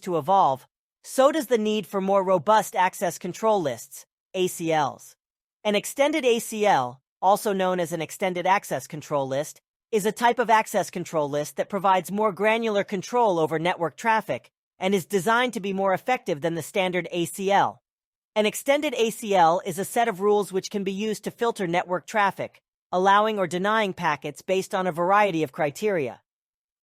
to evolve, so does the need for more robust access control lists, ACLs. An extended ACL, also known as an extended access control list, is a type of access control list that provides more granular control over network traffic and is designed to be more effective than the standard ACL. An extended ACL is a set of rules which can be used to filter network traffic, allowing or denying packets based on a variety of criteria.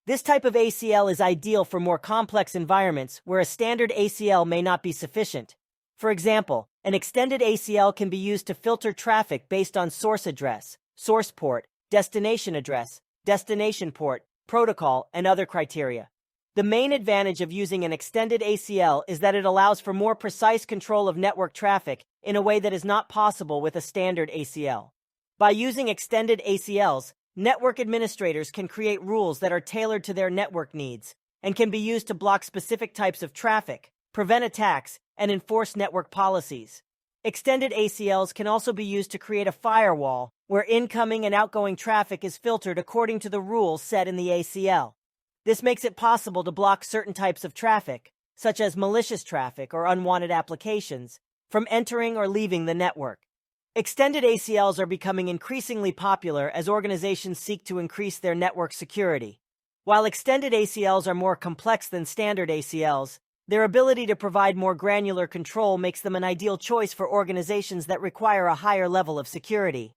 This type of ACL is ideal for more complex environments where a standard ACL may not be sufficient. For example, an extended ACL can be used to filter traffic based on source address, source port, destination address, destination port, protocol, and other criteria. The main advantage of using an extended ACL is that it allows for more precise control of network traffic in a way that is not possible with a standard ACL. By using extended ACLs, network administrators can create rules that are tailored to their network needs and can be used to block specific types of traffic, prevent attacks, and enforce network policies. Extended ACLs can also be used to create a firewall where incoming and outgoing traffic is filtered according to the rules set in the ACL. This makes it possible to block certain types of traffic, such as malicious traffic or unwanted applications, from entering or leaving the network. Extended ACLs are becoming increasingly popular as organizations seek to increase their network security. While extended ACLs are more complex than standard ACLs, their ability to provide more granular control makes them an ideal choice for organizations that require a higher level of security.